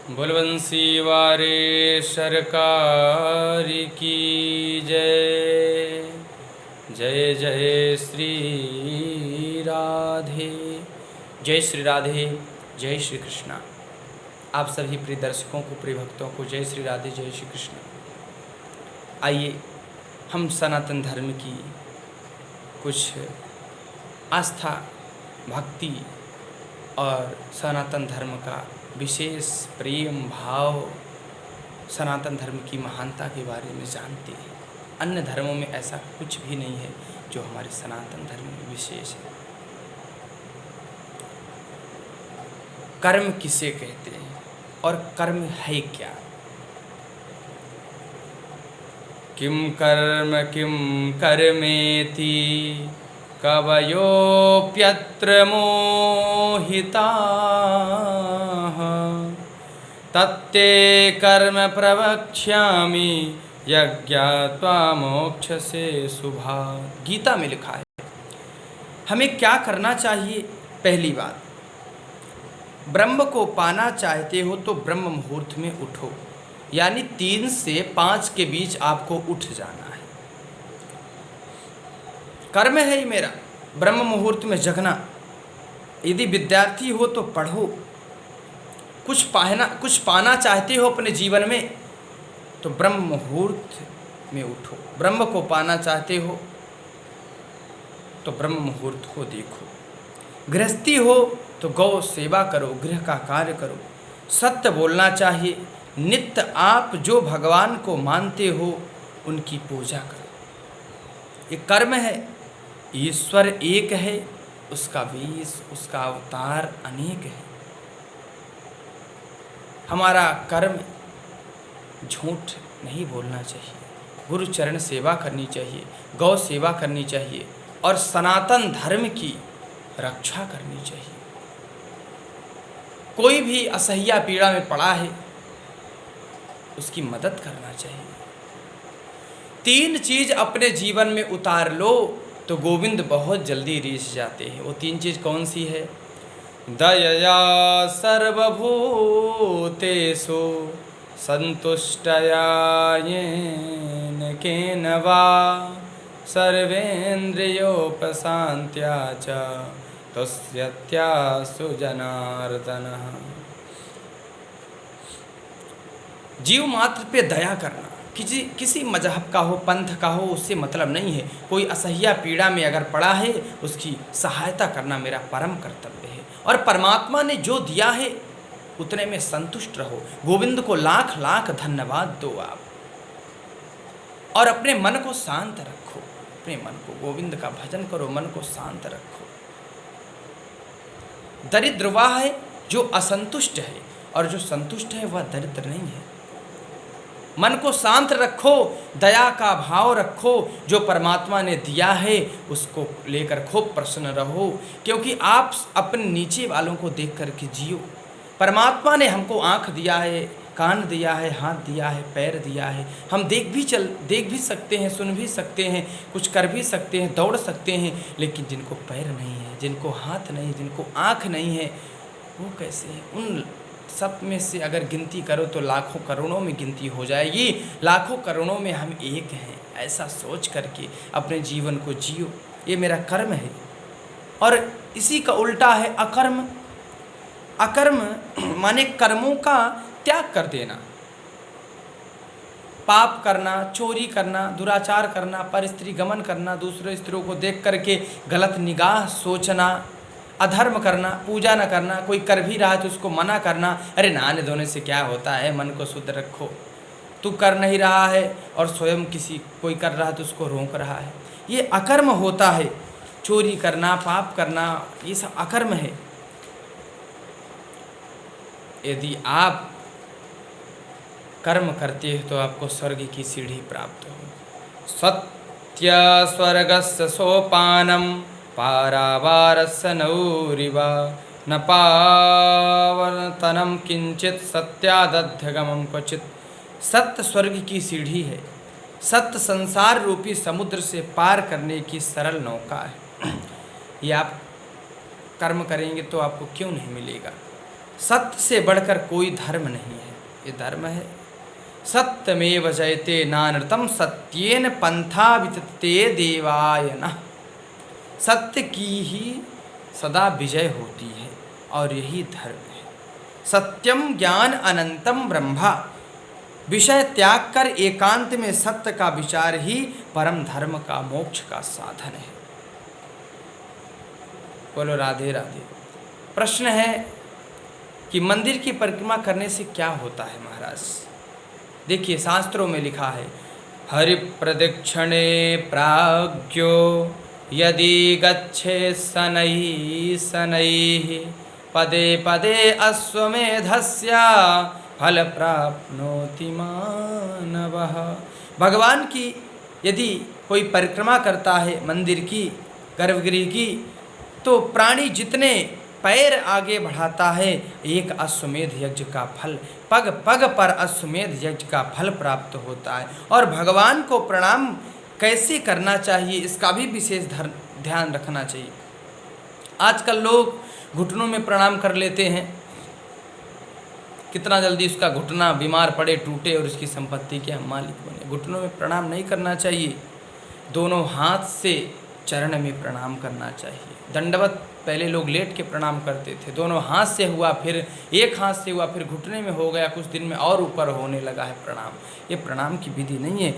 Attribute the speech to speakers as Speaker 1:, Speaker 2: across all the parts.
Speaker 1: बुलवंशी वारे सरकार की जय। जय जय श्री राधे। जय श्री राधे। जय श्री कृष्णा। आप सभी प्रिय दर्शकों को, प्रिय भक्तों को जय श्री राधे, जय श्री कृष्ण। आइए हम सनातन धर्म की कुछ आस्था, भक्ति और सनातन धर्म का विशेष प्रेम भाव, सनातन धर्म की महानता के बारे में जानते हैं। अन्य धर्मों में ऐसा कुछ भी नहीं है जो हमारे सनातन धर्म में विशेष है। कर्म किसे कहते हैं और कर्म है क्या? किम कर्मेति कवयोप्यत्र मोहिताः तत्ते कर्म प्रवक्ष्यामि यज्ञात्वा मोक्षसे शुभात्। गीता में लिखा है हमें क्या करना चाहिए। पहली बात, ब्रह्म को पाना चाहते हो तो ब्रह्म मुहूर्त में उठो, यानी 3 से 5 के बीच आपको उठ जाना है। कर्म है ही मेरा ब्रह्म मुहूर्त में जगना। यदि विद्यार्थी हो तो पढ़ो, कुछ पाना चाहते हो अपने जीवन में तो ब्रह्म मुहूर्त में उठो। ब्रह्म को पाना चाहते हो तो ब्रह्म मुहूर्त को देखो। गृहस्थी हो तो गौ सेवा करो, गृह का कार्य करो। सत्य बोलना चाहिए। नित्य आप जो भगवान को मानते हो उनकी पूजा करो। ये कर्म है। ईश्वर एक है, उसका वेश, उसका अवतार अनेक है। हमारा कर्म झूठ नहीं बोलना चाहिए, गुरु चरण सेवा करनी चाहिए, गौ सेवा करनी चाहिए और सनातन धर्म की रक्षा करनी चाहिए। कोई भी असह्य पीड़ा में पड़ा है उसकी मदद करना चाहिए। 3 चीज अपने जीवन में उतार लो तो गोविंद बहुत जल्दी रीझ जाते हैं। वो 3 चीज कौन सी है? दयया सर्वभूतेषु संतुष्टया येन केन वा सर्वेन्द्रियोपशान्त्या च तुष्यत्यासु जनार्दनः। जीव मात्र पे दया करना। किसी मजहब का हो, पंथ का हो, उससे मतलब नहीं है। कोई असह्य पीड़ा में अगर पड़ा है उसकी सहायता करना मेरा परम कर्तव्य है। और परमात्मा ने जो दिया है उतने में संतुष्ट रहो। गोविंद को लाख लाख धन्यवाद दो आप, और अपने मन को शांत रखो। अपने मन को, गोविंद का भजन करो, मन को शांत रखो। दरिद्र वह है जो असंतुष्ट है, और जो संतुष्ट है वह दरिद्र नहीं है। मन को शांत रखो, दया का भाव रखो। जो परमात्मा ने दिया है उसको लेकर खूब प्रसन्न रहो, क्योंकि आप अपने नीचे वालों को देख करके जियो। परमात्मा ने हमको आँख दिया है, कान दिया है, हाथ दिया है, पैर दिया है। हम देख भी सकते हैं, सुन भी सकते हैं, कुछ कर भी सकते हैं, दौड़ सकते हैं। लेकिन जिनको पैर नहीं है, जिनको हाथ नहीं, जिनको आँख नहीं है, वो कैसे हैं? उन सब में से अगर गिनती करो तो लाखों करोड़ों में गिनती हो जाएगी। लाखों करोड़ों में हम एक हैं, ऐसा सोच करके अपने जीवन को जियो। ये मेरा कर्म है। और इसी का उल्टा है अकर्म। अकर्म माने कर्मों का त्याग कर देना। पाप करना, चोरी करना, दुराचार करना, परस्त्री गमन करना, दूसरे स्त्रियों को देख करके गलत निगाह सोचना, अधर्म करना, पूजा न करना। कोई कर भी रहा है तो उसको मना करना। अरे नहाने धोने से क्या होता है, मन को शुद्ध रखो। तू कर नहीं रहा है और स्वयं कोई कर रहा है तो उसको रोक रहा है। ये अकर्म होता है। चोरी करना, पाप करना, ये सब अकर्म है। यदि आप कर्म करते हो तो आपको स्वर्ग की सीढ़ी प्राप्त हो। सत्य स्वर्गस्य सोपानम पारावारस्य नौरिवा न पावनतनम किंचित सत्यादध्यगमम क्वचित। सत्य स्वर्ग की सीढ़ी है। सत्य संसार रूपी समुद्र से पार करने की सरल नौका है। ये आप कर्म करेंगे तो आपको क्यों नहीं मिलेगा। सत्य से बढ़कर कोई धर्म नहीं है, ये धर्म है। सत्यमेव जयते नानृतम सत्येन पंथा वितते देवाय नः। सत्य की ही सदा विजय होती है और यही धर्म है। सत्यम ज्ञान अनंतम ब्रह्मा। विषय त्याग कर एकांत में सत्य का विचार ही परम धर्म का मोक्ष का साधन है। बोलो राधे राधे। प्रश्न है कि मंदिर की परिक्रमा करने से क्या होता है महाराज? देखिए शास्त्रों में लिखा है, हरि प्रदक्षिणे प्राज्ञो यदि गच्छे शनैः शनैः पदे पदे अश्वमेधस्य फल प्राप्नोति मानवः। भगवान की यदि कोई परिक्रमा करता है मंदिर की, गर्भगृह की, तो प्राणी जितने पैर आगे बढ़ाता है एक अश्वमेध यज्ञ का फल, पग पग पर अश्वमेध यज्ञ का फल प्राप्त होता है। और भगवान को प्रणाम कैसे करना चाहिए इसका भी विशेष ध्यान रखना चाहिए। आजकल लोग घुटनों में प्रणाम कर लेते हैं, कितना जल्दी उसका घुटना बीमार पड़े, टूटे और उसकी संपत्ति के हम मालिक बने। घुटनों में प्रणाम नहीं करना चाहिए, दोनों हाथ से चरण में प्रणाम करना चाहिए। दंडवत पहले लोग लेट के प्रणाम करते थे, दोनों हाथ से हुआ, फिर एक हाथ से हुआ, फिर घुटने में हो गया, कुछ दिन में और ऊपर होने लगा है प्रणाम। ये प्रणाम की विधि नहीं है।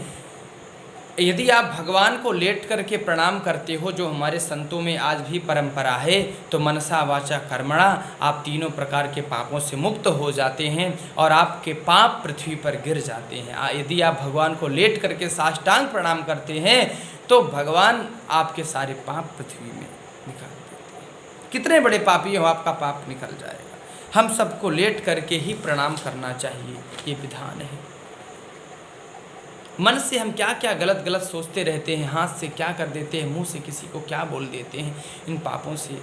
Speaker 1: यदि आप भगवान को लेट करके प्रणाम करते हो, जो हमारे संतों में आज भी परंपरा है, तो मनसा वाचा कर्मणा आप तीनों प्रकार के पापों से मुक्त हो जाते हैं और आपके पाप पृथ्वी पर गिर जाते हैं। यदि आप भगवान को लेट करके साष्टांग प्रणाम करते हैं तो भगवान आपके सारे पाप पृथ्वी में निकाल देते हैं। कितने बड़े पापी हो, आपका पाप निकल जाएगा। हम सबको लेट करके ही प्रणाम करना चाहिए, ये विधान है। मन से हम क्या क्या गलत गलत सोचते रहते हैं, हाथ से क्या कर देते हैं, मुंह से किसी को क्या बोल देते हैं, इन पापों से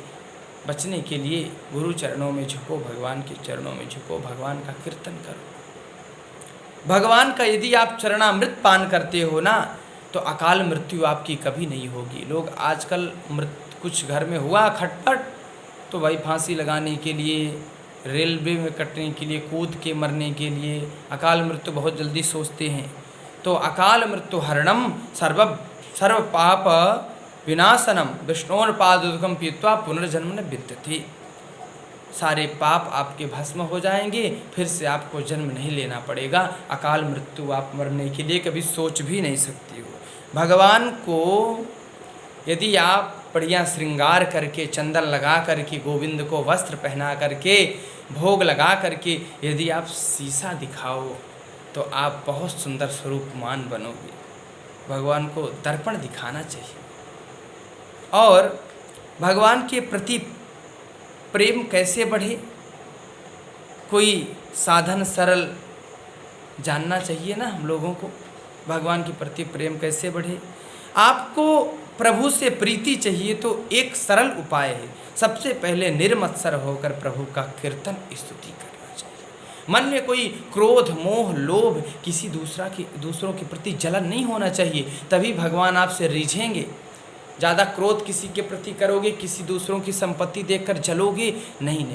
Speaker 1: बचने के लिए गुरु चरणों में झुको, भगवान के चरणों में झुको, भगवान का कीर्तन करो। भगवान का यदि आप चरणामृत पान करते हो ना, तो अकाल मृत्यु आपकी कभी नहीं होगी। लोग आजकल कुछ घर में हुआ खटपट तो भाई फांसी लगाने के लिए, रेलवे में कटने के लिए, कूद के मरने के लिए अकाल मृत्यु बहुत जल्दी सोचते हैं। तो अकाल मृत्यु हरणम सर्व पाप विनाशनम विष्णोर्पादुकम पीत्वा पुनर्जन्म न विद्यते। सारे पाप आपके भस्म हो जाएंगे, फिर से आपको जन्म नहीं लेना पड़ेगा। अकाल मृत्यु आप मरने के लिए कभी सोच भी नहीं सकती हो। भगवान को यदि आप बढ़िया श्रृंगार करके, चंदन लगा करके, गोविंद को वस्त्र पहना करके, भोग लगा करके यदि आप शीशा दिखाओ तो आप बहुत सुंदर स्वरूपमान बनोगे। भगवान को दर्पण दिखाना चाहिए। और भगवान के प्रति प्रेम कैसे बढ़े, कोई साधन सरल जानना चाहिए ना हम लोगों को। भगवान के प्रति प्रेम कैसे बढ़े? आपको प्रभु से प्रीति चाहिए तो एक सरल उपाय है। सबसे पहले निर्मत्सर होकर प्रभु का कीर्तन स्तुति करना चाहिए। मन में कोई क्रोध, मोह, लोभ, किसी दूसरों के प्रति जलन नहीं होना चाहिए, तभी भगवान आपसे रिझेंगे। ज़्यादा क्रोध किसी के प्रति करोगे, किसी दूसरों की संपत्ति देखकर जलोगे, नहीं,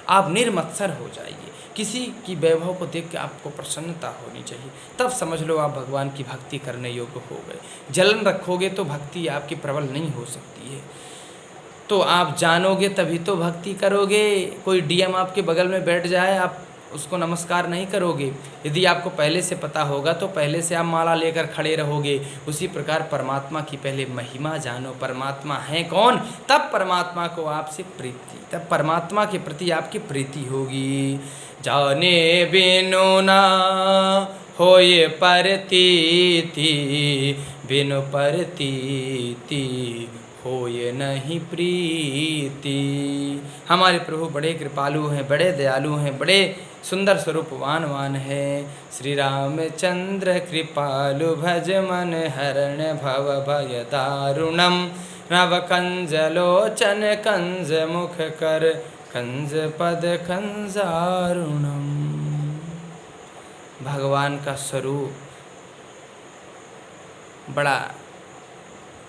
Speaker 1: आप निर्मत्सर हो जाइए। किसी की वैभव को देख के आपको प्रसन्नता होनी चाहिए, तब समझ लो आप भगवान की भक्ति करने योग्य हो गए। जलन रखोगे तो भक्ति आपकी प्रबल नहीं हो सकती है। तो आप जानोगे तभी तो भक्ति करोगे। कोई डीएम आपके बगल में बैठ जाए, आप उसको नमस्कार नहीं करोगे। यदि आपको पहले से पता होगा तो पहले से आप माला लेकर खड़े रहोगे। उसी प्रकार परमात्मा की पहले महिमा जानो, परमात्मा है कौन, तब परमात्मा को आपसे प्रीति, तब परमात्मा के प्रति आपकी प्रीति होगी। जाने बिनु ना होए परतीति, बिनु परतीति होए नहीं प्रीति। हमारे प्रभु बड़े कृपालु हैं, बड़े दयालु हैं, बड़े सुंदर स्वरूपवान हैं। श्री रामचंद्र कृपालु भज मन हरण भव भय दारुणम, नव कंज लोचन कंज मुख कर कंज पद कंजारुणम। भगवान का स्वरूप बड़ा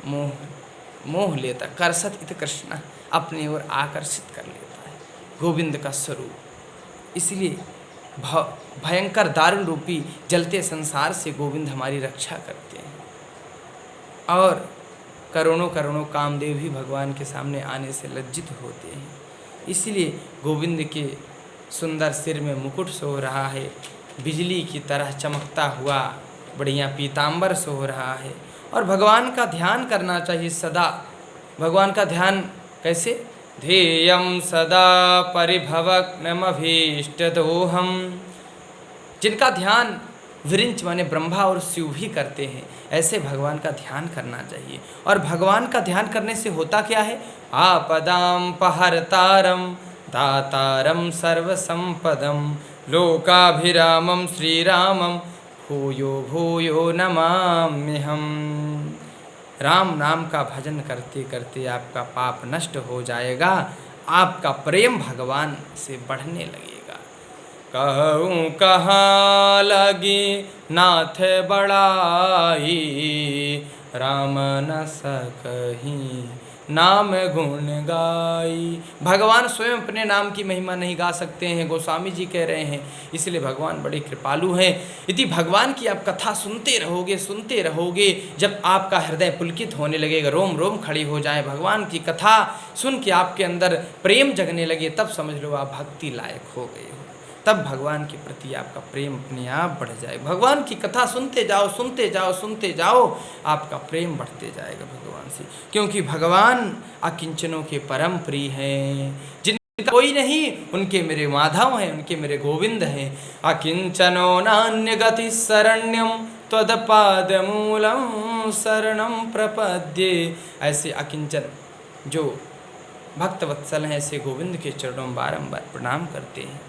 Speaker 1: मोह लेता, कर्षत इत कृष्ण, अपनी ओर आकर्षित कर लेता है। गोविंद का स्वरूप इसलिए भयंकर दारुण रूपी जलते संसार से गोविंद हमारी रक्षा करते हैं। और करोड़ों करोड़ों कामदेव भी भगवान के सामने आने से लज्जित होते हैं। इसलिए गोविंद के सुंदर सिर में मुकुट सो रहा है, बिजली की तरह चमकता हुआ बढ़िया पीतांबर सो रहा है। और भगवान का ध्यान करना चाहिए सदा। भगवान का ध्यान कैसे? ध्येयं सदा परिभवग्नमभीष्टदोहम। जिनका ध्यान विरिंच माने ब्रह्मा और शिव भी करते हैं, ऐसे भगवान का ध्यान करना चाहिए। और भगवान का ध्यान करने से होता क्या है? आपदाम पहरतारम दातारम सर्वसंपदम लोकाभिरामम श्रीरामम भूयो भूयो नमाम्यहम। राम नाम का भजन करते करते आपका पाप नष्ट हो जाएगा, आपका प्रेम भगवान से बढ़ने लगेगा। कहूँ कहाँ लगी नाथ बड़ाई, राम न सकहीं नाम गुण गाई। भगवान स्वयं अपने नाम की महिमा नहीं गा सकते हैं, गोस्वामी जी कह रहे हैं। इसलिए भगवान बड़े कृपालु हैं। यदि भगवान की आप कथा सुनते रहोगे, जब आपका हृदय पुलकित होने लगेगा, रोम रोम खड़ी हो जाए, भगवान की कथा सुन के आपके अंदर प्रेम जगने लगे, तब समझ लो आप भक्ति लायक हो गए हो। तब भगवान के प्रति आपका प्रेम अपने आप बढ़ जाए। भगवान की कथा सुनते जाओ, आपका प्रेम बढ़ते जाएगा भगवान से। क्योंकि भगवान अकिंचनों के परम प्रिय हैं। जिनका कोई नहीं, उनके मेरे माधव हैं, उनके मेरे गोविंद हैं। अकिंचनो नान्य गति शरण्यम त्वदपादमूलम शरणम प्रपद्ये। ऐसे अकिंचन जो भक्त वत्सल हैं, ऐसे गोविंद के चरणों में बारंबार प्रणाम करते हैं।